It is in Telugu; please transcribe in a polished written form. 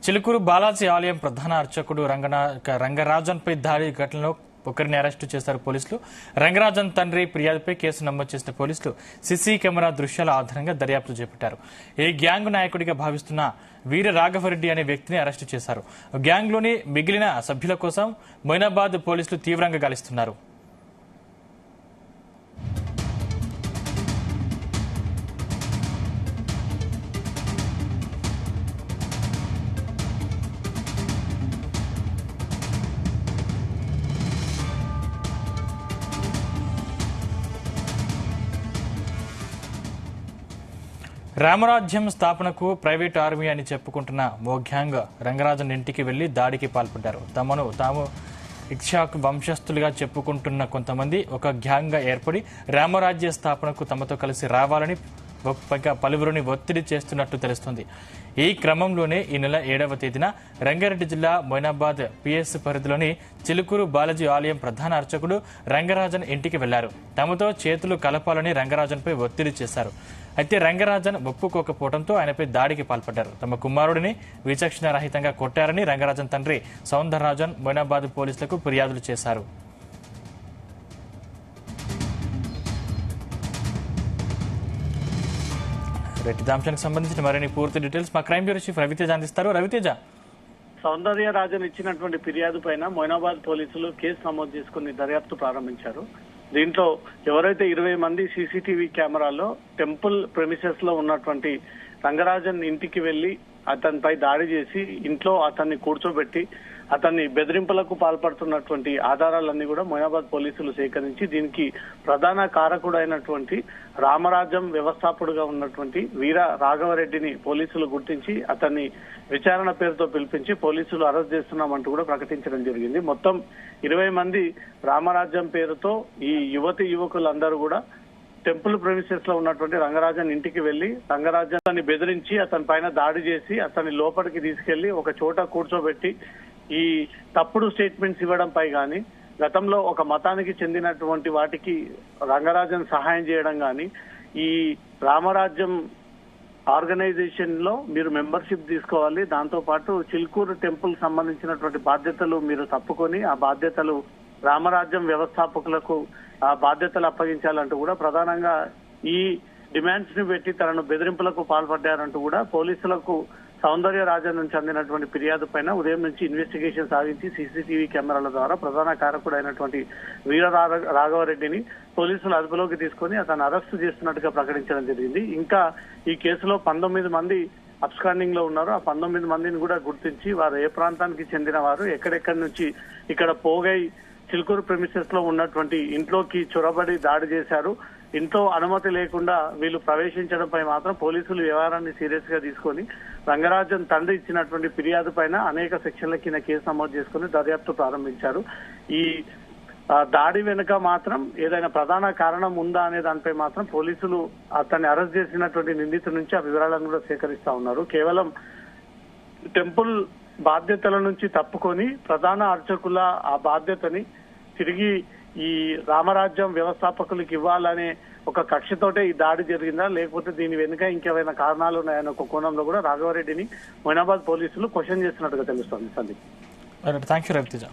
చిలుకూరు బాలాజీ ఆలయం ప్రధాన అర్చకుడు రంగరాజన్పై దాడి ఘటనలో ఒకరిని అరెస్టు చేశారు పోలీసులు. రంగరాజన్ తండ్రి ఫిర్యాదుపై కేసు నమోదు చేసిన పోలీసులు సీసీ కెమెరా దృశ్యాల ఆధారంగా దర్యాప్తు చేపట్టారు. ఈ గ్యాంగ్ నాయకుడిగా భావిస్తున్న వీర రాఘవరెడ్డి అనే వ్యక్తిని అరెస్టు చేశారు. గ్యాంగ్లోని మిగిలిన సభ్యుల కోసం మొయినాబాద్ పోలీసులు తీవ్రంగా గాలిస్తున్నారు. రామరాజ్యం స్థాపనకు ప్రైవేట్ ఆర్మీ అని చెప్పుకుంటున్న ఓ గ్యాంగ్ రంగరాజన్ ఇంటికి వెళ్లి దాడికి పాల్పడ్డారు. తాము ఇక్షాక్ వంశస్థులుగా చెప్పుకుంటున్న కొంతమంది ఒక గ్యాంగ్ గా ఏర్పడి రామరాజ్య స్థాపనకు తమతో కలిసి రావాలని పలువురిని ఒత్తిడి చేస్తున్నట్టు తెలుస్తోంది. ఈ క్రమంలోనే ఈ నెల 7వ తేదీన రంగారెడ్డి జిల్లా మొయినాబాద్ పిఎస్ పరిధిలోని చిలుకూరు బాలాజీ ఆలయం ప్రధాన అర్చకుడు రంగరాజన్ ఇంటికి వెళ్లారు. తమతో చేతులు కలపాలని రంగరాజన్పై ఒత్తిడి చేశారు. అయితే రంగరాజన్ ఒప్పుకోకపోవడంతో ఆయనపై దాడికి పాల్పడ్డారు. తమ కుమారుడిని విచక్షణ రహితంగా కొట్టారని రంగరాజన్ తండ్రి సౌందరరాజన్ మొయినాబాద్ పోలీసులకు ఫిర్యాదులు చేశారు. అంశానికి సంబంధించిన మరిన్ని పూర్తి డీటెయిల్స్ మా క్రైమ్ బ్యూరో చీఫ్ రవితేజ అందిస్తారు. రవితేజ, సౌందర్యరాజన్ ఇచ్చినటువంటి ఫిర్యాదు పైన మొయినాబాద్ పోలీసులు కేసు నమోదు చేసుకుని దర్యాప్తు ప్రారంభించారు. దీంట్లో ఎవరైతే 20 మంది సీసీటీవీ కెమెరాల్లో టెంపుల్ ప్రెమిసెస్ లో ఉన్నటువంటి రంగరాజన్ ఇంటికి వెళ్లి అతనిపై దాడి చేసి ఇంట్లో అతన్ని కూర్చోబెట్టి అతన్ని బెదిరింపులకు పాల్పడుతున్నటువంటి ఆధారాలన్నీ కూడా మొయినాబాద్ పోలీసులు సేకరించి దీనికి ప్రధాన కారకుడైనటువంటి రామరాజ్యం వ్యవస్థాపకుడుగా ఉన్నటువంటి వీర రాఘవరెడ్డిని పోలీసులు గుర్తించి అతన్ని విచారణ పేరుతో పిలిపించి పోలీసులు అరెస్ట్ చేస్తున్నామంటూ కూడా ప్రకటించడం జరిగింది. మొత్తం 20 మంది రామరాజ్యం పేరుతో ఈ యువకులందరూ కూడా టెంపుల్ ప్రెమిసెస్ లో ఉన్నటువంటి రంగరాజన్ ఇంటికి వెళ్లి రంగరాజన్ని బెదిరించి అతని పైన దాడి చేసి అతన్ని లోపలికి తీసుకెళ్లి ఒక చోట కూర్చోబెట్టి ఈ తప్పుడు స్టేట్మెంట్స్ ఇవ్వడంపై గాని గతంలో ఒక మతానికి చెందినటువంటి వాటికి రంగరాజన్ సహాయం చేయడం గాని ఈ రామరాజ్యం ఆర్గనైజేషన్ లో మీరు మెంబర్షిప్ తీసుకోవాలి, దాంతో పాటు చిలుకూరు టెంపుల్ సంబంధించినటువంటి బాధ్యతలు మీరు తప్పుకొని ఆ బాధ్యతలు రామరాజ్యం వ్యవస్థాపకులకు ఆ బాధ్యతలు అప్పగించాలంటూ కూడా ప్రధానంగా ఈ డిమాండ్స్ ని పెట్టి తనను బెదిరింపులకు పాల్పడ్డారంటూ కూడా పోలీసులకు సౌందర్యరాజన్ నుంచి అందినటువంటి ఫిర్యాదు పైన ఉదయం నుంచి ఇన్వెస్టిగేషన్ సాగించి సీసీటీవీ కెమెరాల ద్వారా ప్రధాన కారకుడైనటువంటి వీర రాఘవరెడ్డిని పోలీసులు అదుపులోకి తీసుకుని అతను అరెస్టు చేస్తున్నట్టుగా ప్రకటించడం జరిగింది. ఇంకా ఈ కేసులో 19 మంది అబ్స్కాండింగ్ లో ఉన్నారు. ఆ 19 మందిని కూడా గుర్తించి వారు ఏ ప్రాంతానికి చెందిన వారు, ఎక్కడెక్కడి నుంచి ఇక్కడ పోగై చిలుకూరు ప్రెమిసెస్ లో ఉన్నటువంటి ఇంట్లోకి చొరబడి దాడి చేశారు, ఇంట్లో అనుమతి లేకుండా వీళ్ళు ప్రవేశించడంపై మాత్రం పోలీసులు వ్యవహారాన్ని సీరియస్ గా తీసుకొని రంగరాజన్ తండ్రి ఇచ్చినటువంటి ఫిర్యాదు పైన అనేక సెక్షన్ల కింద కేసు నమోదు చేసుకుని దర్యాప్తు ప్రారంభించారు. ఈ దాడి వెనుక మాత్రం ఏదైనా ప్రధాన కారణం ఉందా అనే దానిపై మాత్రం పోలీసులు అతన్ని అరెస్ట్ చేసినటువంటి నిందితుల నుంచి ఆ వివరాలను కూడా సేకరిస్తా ఉన్నారు. కేవలం టెంపుల్ బాధ్యతల నుంచి తప్పుకొని ప్రధాన అర్చకుల ఆ బాధ్యతని తిరిగి ఈ రామరాజ్యం వ్యవస్థాపకులకు ఇవ్వాలనే ఒక కక్షతోటే ఈ దాడి జరిగిందా, లేకపోతే దీని వెనుక ఇంకేమైనా కారణాలు ఉన్నాయన్న ఒక కోణంలో కూడా రాఘవరెడ్డిని మొయినాబాద్ పోలీసులు క్వశ్చన్ చేస్తున్నట్టుగా తెలుస్తోంది. Sandeep, thank you Raviteja.